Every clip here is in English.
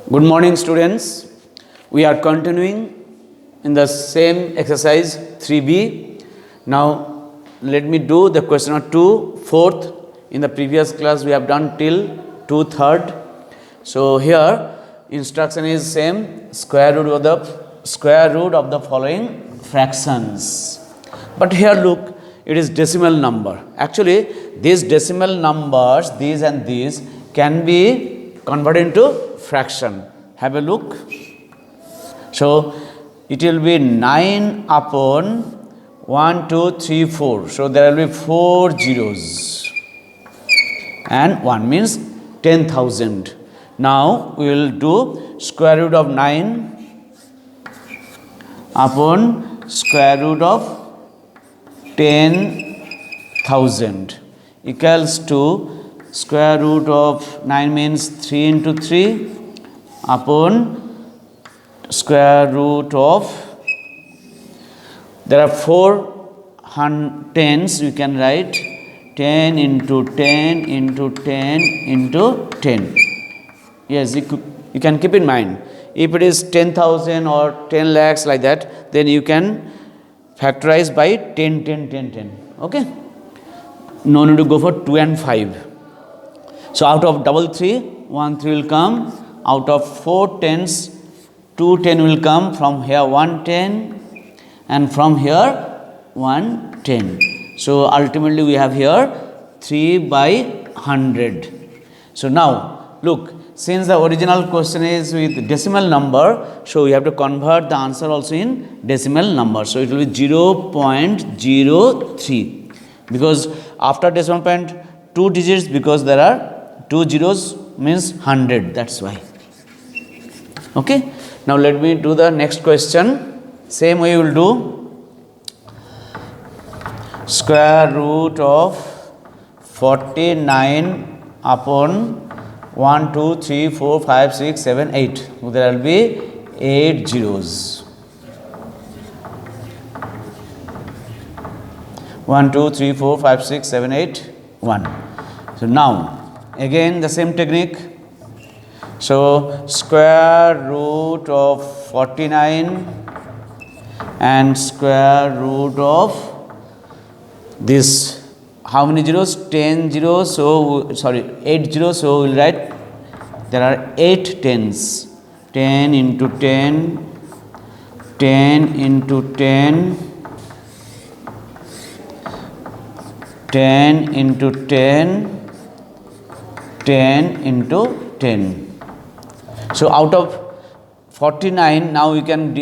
Good morning, students. We are continuing in the same exercise 3B. Now, let me do the question of 2 fourth. In the previous class, we have done till 2 third. So, here instruction is same, square root of the following fractions. But here look, it is decimal number. Actually, these decimal numbers, these and these, can be converted into fraction. Have a look. So, it will be 9 upon 1, 2, 3, 4. So, there will be 4 zeros and 1 means 10,000. Now, we will do square root of 9 upon square root of 10,000 equals to square root of 9 means 3 into 3 upon square root of, there are 4 tens, you can write 10 into 10 into 10 into 10. Yes, you can keep in mind, if it is 10,000 or 10 lakhs like that, then you can factorize by 10, 10, 10, 10. Okay? No need to go for 2 and 5. So, out of double 3, 1 3 will come. Out of 4 tens, 2 10 will come. From here 1 10 and from here 1 10. So, ultimately we have here 3 by 100. So, now look, since the original question is with decimal number, so we have to convert the answer also in decimal number. So, it will be 0.03 because after decimal point 2 digits, because there are 2 zeros means 100, that is why. Okay. Now, let me do the next question. Same way we will do square root of 49 upon 1, 2, 3, 4, 5, 6, 7, 8. So, there will be 8 zeros. 1, 2, 3, 4, 5, 6, 7, 8, 1. So, now again the same technique. So, square root of 49 and square root of this, how many zeros? 10 zeros. So, sorry, 8 zeros. So, we will write there are 8 tens. 10 into 10, 10 into 10, 10 into 10, 10 into 10. So, out of 49, now you can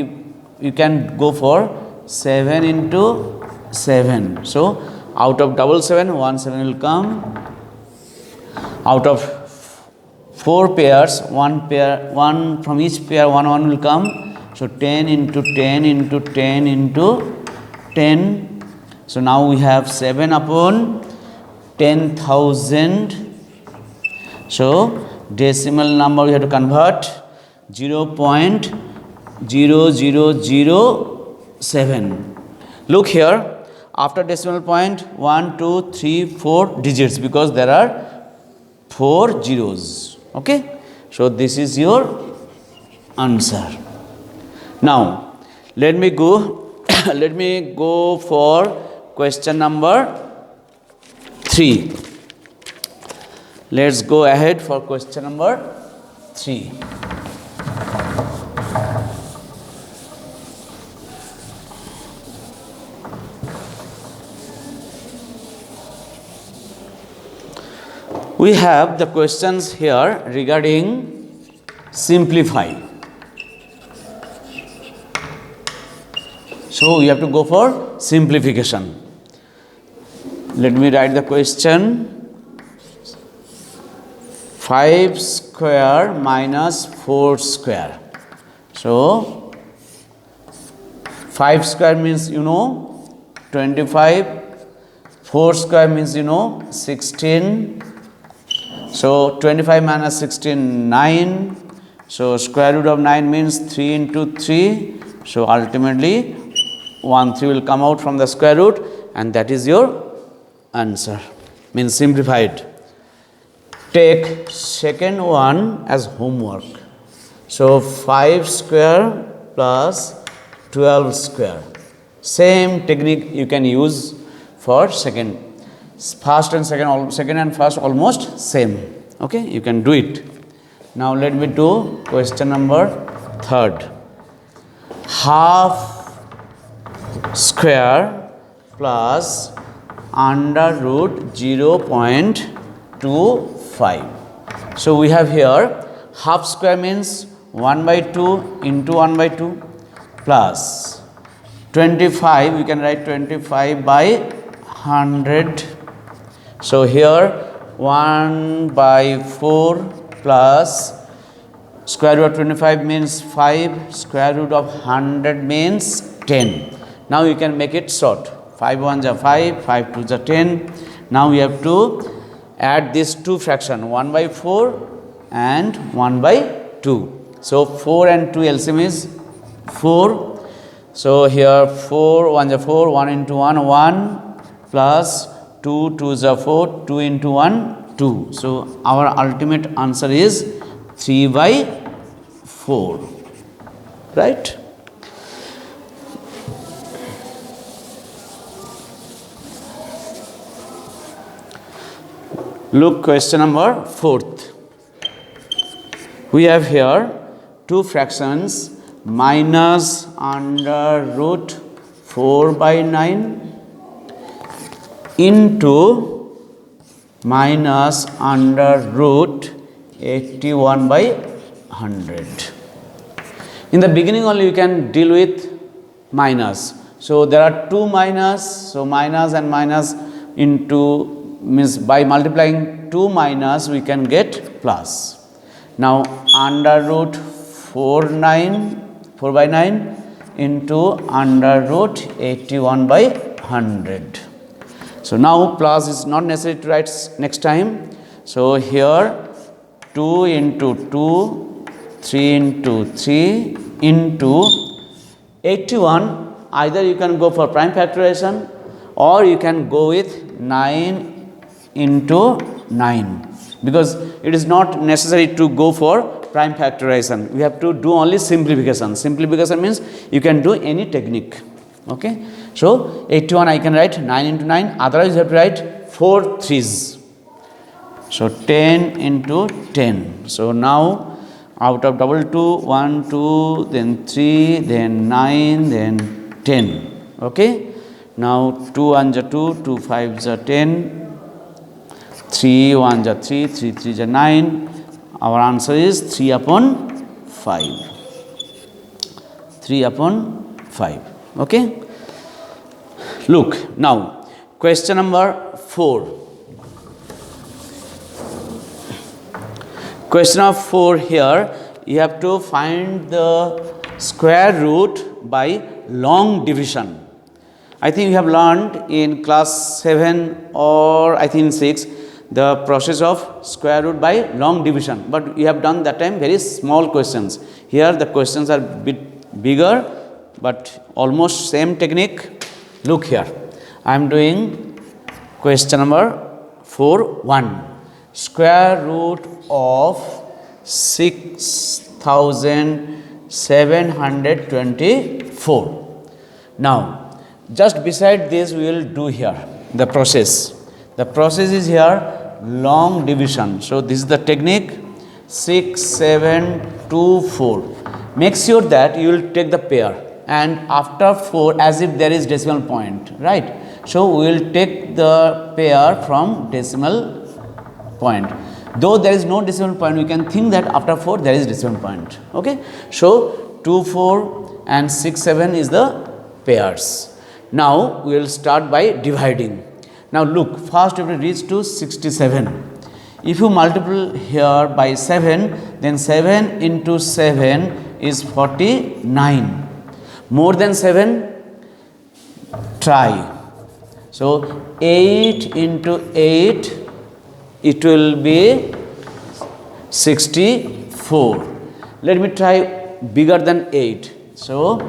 go for 7 into 7. So, out of double 7, 1 7 will come. Out of 4 pairs, 1 from each pair, 1 1 will come. So, 10 into 10 into 10 into 10. So, now we have 7 upon 10,000. So, decimal number we have to convert 0.0007. Look here, after decimal point 1, 2, 3, 4 digits, because there are 4 zeros. Okay? So, this is your answer. Now, let me go for question number 3. Let us go ahead for question number 3. We have the questions here regarding simplify. So, we have to go for simplification. Let me write the question. 5 square minus 4 square. So, 5 square means 25, 4 square means 16. So, 25 minus 16, 9. So, square root of 9 means 3 into 3. So, ultimately 1 3 will come out from the square root, and that is your answer, means simplified. Take second one as homework. So 5 square plus 12 square. Same technique you can use for second. First and second and first almost same. Okay, you can do it. Now let me do question number 3rd. Half square plus under root 0.25. So we have here half square means 1 by 2 into 1 by 2 plus 25, we can write 25 by 100. So here 1 by 4 plus square root of 25 means 5, square root of 100 means 10. Now you can make it short. 5 1s are 5, 5 2s are 10. Now we have to add these two fractions, 1 by 4 and 1 by 2. So 4 and 2 LCM is 4. So here 4 1s are 4, 1 into 1 1 plus 2 2s are 4, 2 into 1 2. So our ultimate answer is 3 by 4, right? Look, question number 4th. We have here two fractions, minus under root 4 by 9 into minus under root 81 by 100. In the beginning only you can deal with minus. So there are two minus, so minus and minus into means by multiplying 2 minus we can get plus. Now under root 4 by 9 into under root 81 by 100. So now plus is not necessary to write next time. So here 2 into 2, 3 into 3 into 81. Either you can go for prime factorization or you can go with 9 into 9, because it is not necessary to go for prime factorization. We have to do only simplification. Simplification means you can do any technique. Okay. So 81 I can write 9 into 9, otherwise you have to write 4 3s. So 10 into 10. So now out of double 2, 1 2, then 3, then 9, then 10. Okay. Now 2 1s are 2, 2 5s are 10. 3 1s are 3, 3 3s are 9. Our answer is 3 upon 5. 3 upon 5. Okay. Look, now question number 4. Question of 4 here, you have to find the square root by long division. I think you have learned in class 7 or I think 6 the process of square root by long division, but you have done that time very small questions. Here the questions are bit bigger but almost same technique. Look here, I am doing question number 4.1. Square root of 6724. Now just beside this we will do here the process. The process is here long division. So this is the technique 6724. Make sure that you will take the pair and after 4 as if there is decimal point, right? So we will take the pair from decimal point. Though there is no decimal point, we can think that after 4 there is decimal point. Okay. So 2 4 and 6 7 is the pairs. Now we will start by dividing. Now look, first we have to reach to 67. If you multiply here by 7, then 7 into 7 is 49. More than 7, try. So 8 into 8, it will be 64. Let me try bigger than 8. So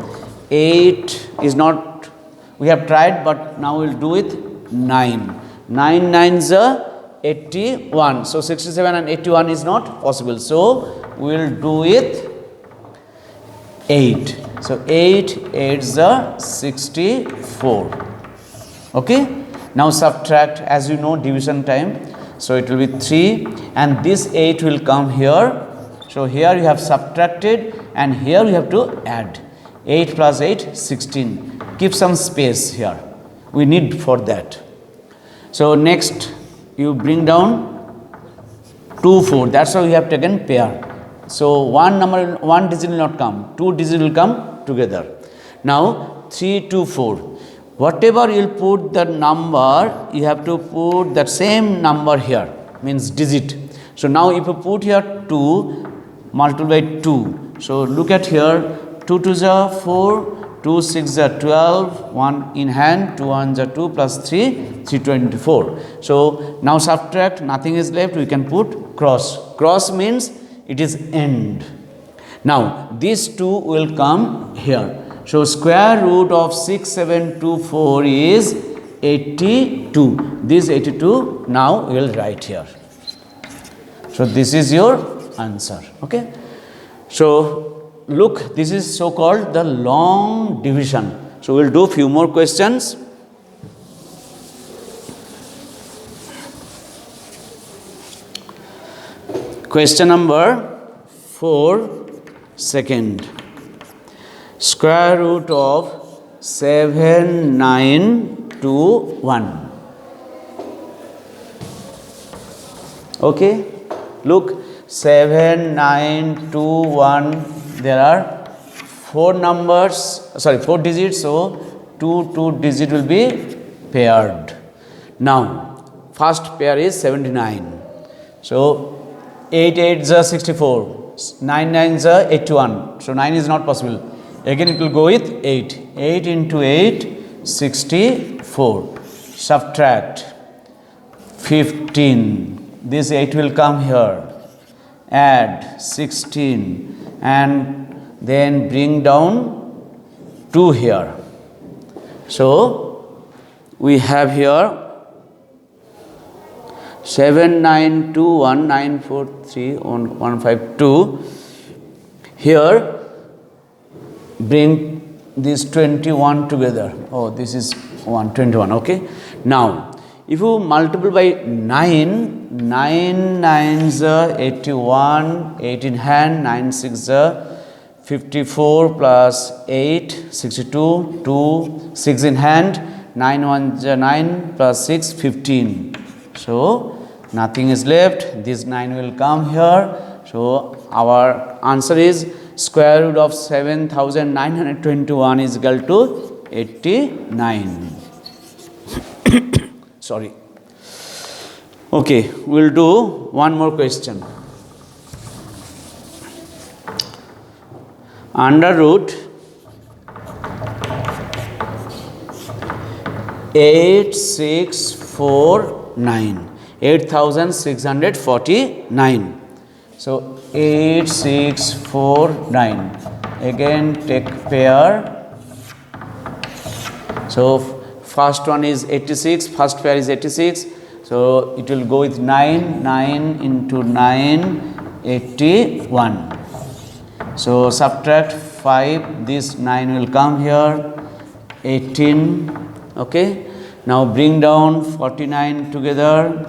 8 is not, we have tried, but now we will do it 9. 9 9s are 81. So 67 and 81 is not possible. So we will do it 8. So 8 8s are 64. Okay. Now subtract, as you know, division time. So it will be 3 and this 8 will come here. So here you have subtracted and here you have to add. 8 plus 8, 16. Keep some space here. We need for that. So next you bring down 2 4. That's how you have taken pair. So one digit will not come. 2 digits will come together. Now 3 2 4. Whatever you will put the number, you have to put that same number here, means digit. So now if you put here 2, multiply by 2. So look at here, 2 2s are 4, 2 6s are 12, 1 in hand, 2 1s are 2 plus 3, 324. So now subtract, nothing is left, we can put cross. Cross means it is end. Now these 2 will come here. So square root of 6724 is 82. This 82 now we will write here. So this is your answer. Okay. So look, this is so called the long division. So we will do few more questions. Question number 4, second. Square root of 791. Okay. Look, 7921. There are 4 digits. So 2 digit will be paired. Now first pair is 79. So 8 8s are 64. 9 9s are 81. So 9 is not possible. Again it will go with 8. 8 into 8, 64. Subtract 15. This 8 will come here. Add 16 and then bring down 2 here. So we have here 7921943152. Here bring this 21 together. Oh, this is 121. Okay. Now if you multiply by 9, 9 9s are 81, 8 in hand, 9 6s are 54 plus 8, 62, 2, 6 in hand, 9 1s are 9 plus 6, 15. So nothing is left. This 9 will come here. So our answer is square root of 7921 is equal to 89. Sorry. Okay, we will do one more question. Under root 8649. 8649. So 8649. Again take pair. So first one is 86. First pair is 86. So it will go with 9. 9 into 9, 81. So subtract 5. This 9 will come here. 18. Okay. Now bring down 49 together.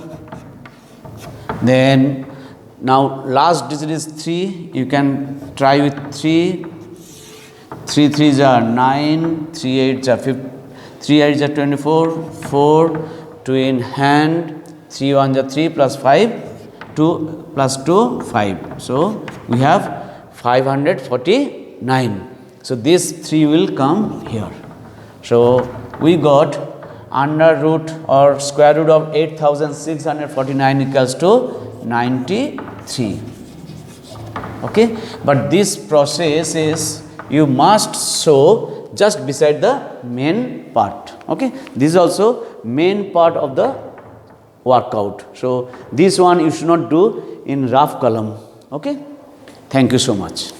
Then now last digit is 3. You can try with 3. 3 3s are 9. 3 8s are 50. 3 8s are 24. 4. 2 in hand. 3 1s are 3 plus 5. 2 plus 2 5. So we have 549. So this 3 will come here. So we got under root or square root of 8649 equals to 93. Okay, but this process is you must show just beside the main part. Okay, this is also main part of the workout. So this one you should not do in rough column. Okay, thank you so much.